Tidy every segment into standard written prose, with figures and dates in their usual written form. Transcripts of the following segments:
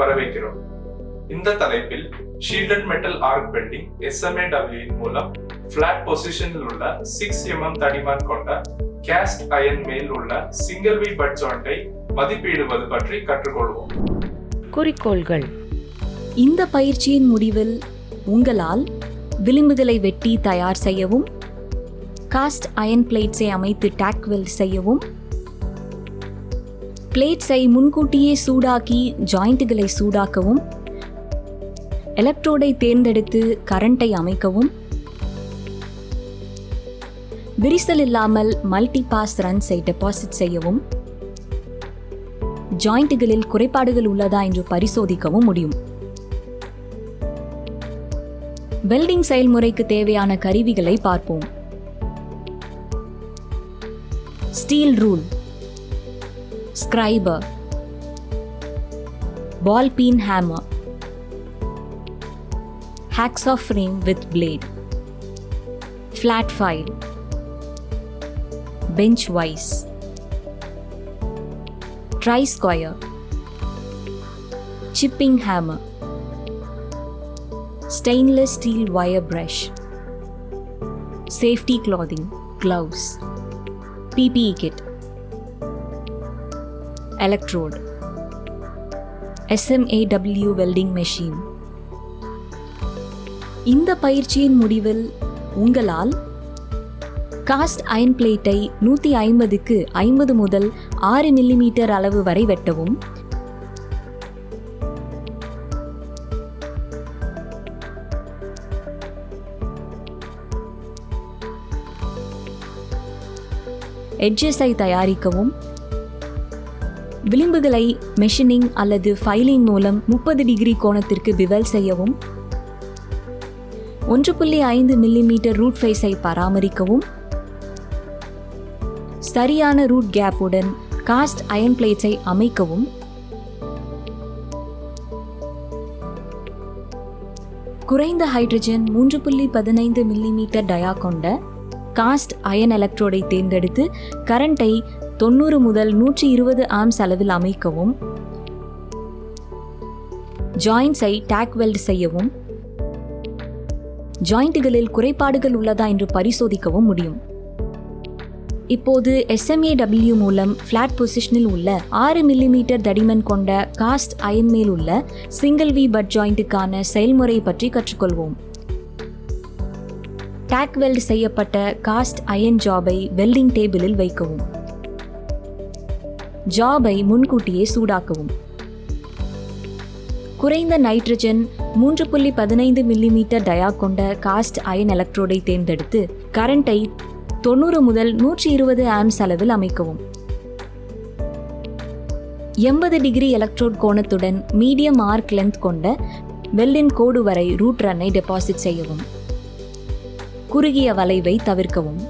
வரவேற்கிறோம். இந்த தலைப்பில் shielded metal arc welding SMAW மூலம் பிளாட் பொசிஷனில் உள்ள 6 mm தடிமன் கொண்ட கேஸ்ட் அயன் மேல் உள்ள சிங்கிள் வி பட் ஜாயிண்டை மதிப்பிடுவது பற்றி கற்றுக்கொள்வோம். குறிக்கோள்கள்: இந்த பயிற்சியின் முடிவில் உங்களால் விளிம்புகளை வெட்டி தயார் செய்யவும், காஸ்ட் அயன் பிளேட்ஸை அமைத்து டாக் வெல்ட் செய்யவும், பிளேட்ஸை முன்கூட்டியே சூடாக்கி ஜாயிண்ட்டுகளை சூடாக்கவும், எலக்ட்ரோடை தேர்ந்தெடுத்து கரண்டை அமைக்கவும், விரிசல் இல்லாமல் மல்டி பாஸ் ரன்ஸை டெபாசிட் செய்யவும், ஜாயிண்ட்டுகளில் குறைபாடுகள் உள்ளதா என்று பரிசோதிக்கவும் முடியும். வெல்டிங் செயல்முறைக்கு தேவையான கருவிகளை பார்ப்போம். Steel rule, scriber, ball peen hammer, hacksaw frame with blade, flat file, bench vise, tri-square, chipping hammer, stainless steel wire brush, safety clothing, gloves, PPE kit, electrode, SMAW welding machine. இந்த பயிற்சியின் முடிவில் உங்களால் cost iron பிளேட்டை 150க்கு 50 முதல் 6 millimetre அளவு வரை வெட்டவும், எட்ஜஸை தயாரிக்கவும், விளிம்புகளை மெஷினிங் அல்லது ஃபைலிங் மூலம் 30 டிகிரி கோணத்திற்கு பிவல் செய்யவும், 1.5 மில்லிமீட்டர் ரூட் ஃபேஸை பராமரிக்கவும், சரியான ரூட் கேப்புடன் காஸ்ட் அயன் பிளேட்ஸை அமைக்கவும், குறைந்த ஹைட்ரஜன் 3.15 மில்லிமீட்டர் டயா கொண்ட காஸ்ட் அயன் எலக்ட்ரோடை தேர்ந்தெடுத்து கரண்டை 90 முதல் 120 ஆம்ஸ் அளவில் அமைக்கவும், ஜாயிண்ட்ஸை டாக் வெல்ட் செய்யவும், ஜாயிண்ட்டுகளில் குறைபாடுகள் உள்ளதா என்று பரிசோதிக்கவும் முடியும். இப்போது SMAW மூலம் பிளாட் பொசிஷனில் உள்ள 6 மில்லிமீட்டர் தடிமன் கொண்ட காஸ்ட் அயன் மேல் உள்ள சிங்கிள் வி பட் ஜாயிண்ட்டுக்கான செயல்முறை பற்றி கற்றுக்கொள்வோம். டாக் வெல்ட் செய்யப்பட்ட காஸ்ட் அயன் ஜாபை வெல்டிங் டேபிளில் வைக்கவும், ஜாபை முன்கூட்டியே சூடாக்கவும், குறைந்த நைட்ரஜன் 3.15 மில்லிமீட்டர் டயா கொண்ட காஸ்ட் அயன் எலக்ட்ரோடை தேர்ந்தெடுத்து கரண்டை 90 முதல் 120 ஆம்ஸ் அளவில் அமைக்கவும், 80 டிகிரி எலக்ட்ரோட் கோணத்துடன் மீடியம் ஆர்க் லென்த் கொண்ட வெல்டின் கோடு வரை ரூட் ரன்னை டெபாசிட் செய்யவும், குறுகிய வளைவை தவிர்க்கவும்.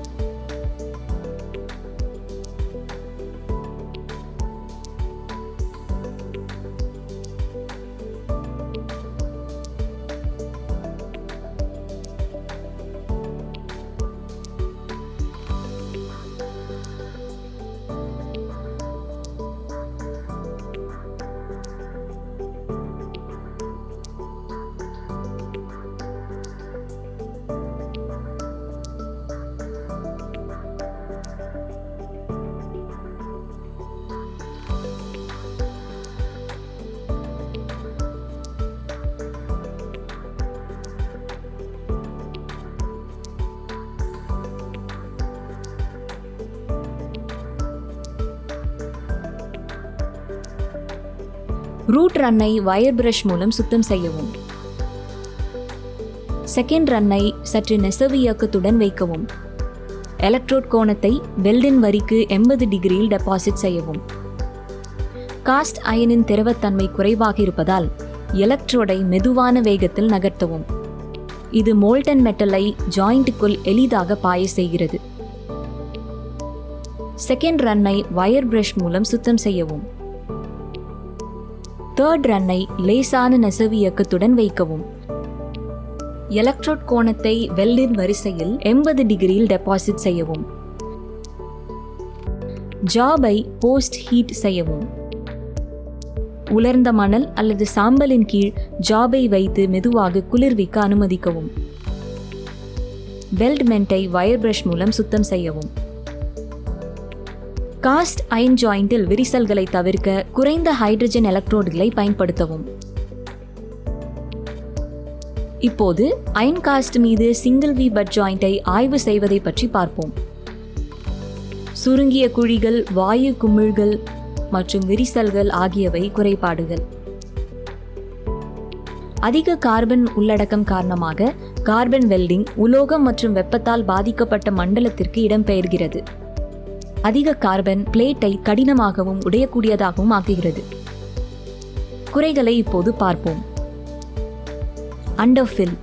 ரூட் ரன்னை வயர் பிரஷ் மூலம் சுத்தம் செய்யவும், செகண்ட் ரன்னை சற்று நெசவு இயக்கத்துடன் வைக்கவும், எலக்ட்ரோட் கோணத்தை வெல்டின் வரிக்கு 80 டிகிரியில் டெபாசிட் செய்யவும். காஸ்ட் அயனின் திரவத்தன்மை குறைவாக இருப்பதால் எலக்ட்ரோடை மெதுவான வேகத்தில் நகர்த்தவும். இது மோல்டன் மெட்டலை ஜாயிண்ட்டுக்குள் எளிதாக பாய செய்கிறது. செகண்ட் ரன்னை வயர் பிரஷ் மூலம் சுத்தம் செய்யவும். தேர்ட் ரன்னை லேசான நெசவு இயக்கத்துடன் வைக்கவும். எலக்ட்ரோட் கோணத்தை வெல்டின் வரிசையில் 80 டிகிரியில் டெபாசிட் செய்யவும். ஜாபை போஸ்ட் ஹீட் செய்யவும். உலர்ந்த மணல் அல்லது சாம்பலின் கீழ் ஜாபை வைத்து மெதுவாக குளிர்விக்க அனுமதிக்கவும். வெல்ட் மென்ட்டை வயர் பிரஷ் மூலம் சுத்தம் செய்யவும். காஸ்ட் அயன் ஜாயிண்டில் விரிசல்களை தவிர்க்க குறைந்த ஹைட்ரஜன் எலக்ட்ரோடுகளை பயன்படுத்தவும். இப்போது அயன் காஸ்ட் மீது சிங்கிள் வி பட் ஜாயிண்டை ஆய்வு செய்வதை பற்றி பார்ப்போம். சுருங்கிய குழிகள், வாயு குமிழ்கள் மற்றும் விரிசல்கள் ஆகியவை குறைபாடுகள். அதிக கார்பன் உள்ளடக்கம் காரணமாக கார்பன் வெல்டிங் உலோகம் மற்றும் வெப்பத்தால் பாதிக்கப்பட்ட மண்டலத்திற்கு இடம்பெயர்கிறது. அதிக கார்பன் பிளேட்டை கடினமாகவும் உடையக்கூடியதாகவும் ஆக்குகிறது. குறைகளை இப்போது பார்ப்போம். அண்டர்ஃபில்.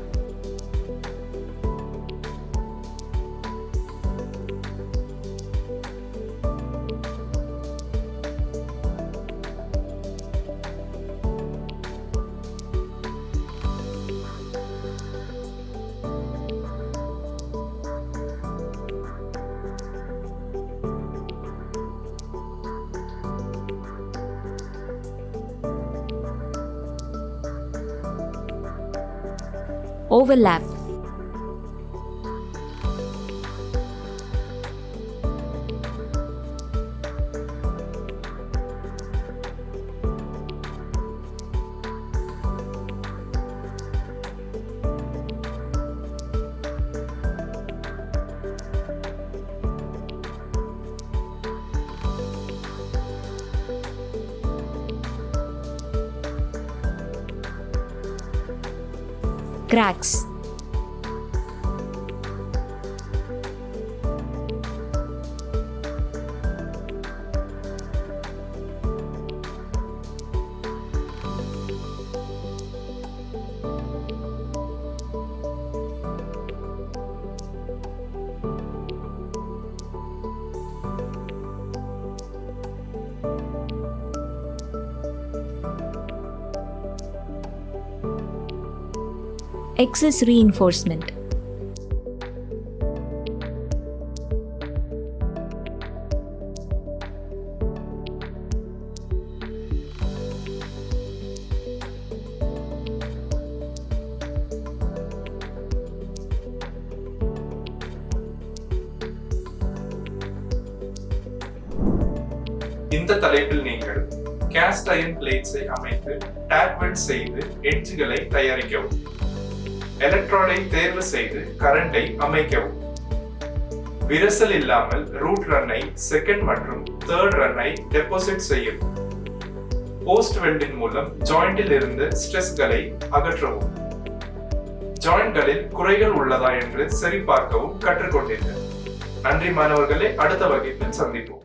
Overlap. Cracks. Excess reinforcement. இந்த தலைப்பில் நீங்கள் கேஸ்ட் அயன் பிளேட்ஸை அமைத்து டேக் வெல்ட் செய்து எட்ஜ்களை தயாரிக்கவும். எலக்ட்ரோடை தேர்வு செய்து கரண்டை அமைக்கவும். விரிசல் இல்லாமல் ரூட் ரன்னை செகண்ட் மற்றும் தேர்ட் ரன்னை டெபாசிட் செய்யவும். போஸ்ட் வெல்டின் மூலம் ஜாயிண்டில் இருந்து ஸ்ட்ரெஸ்களை அகற்றவும். ஜாயிண்ட்களில் குறைகள் உள்ளதா என்று சரிபார்க்கவும் கற்றுக்கொண்டீர்கள். நன்றி மாணவர்களே, அடுத்த வகுப்பில் சந்திப்போம்.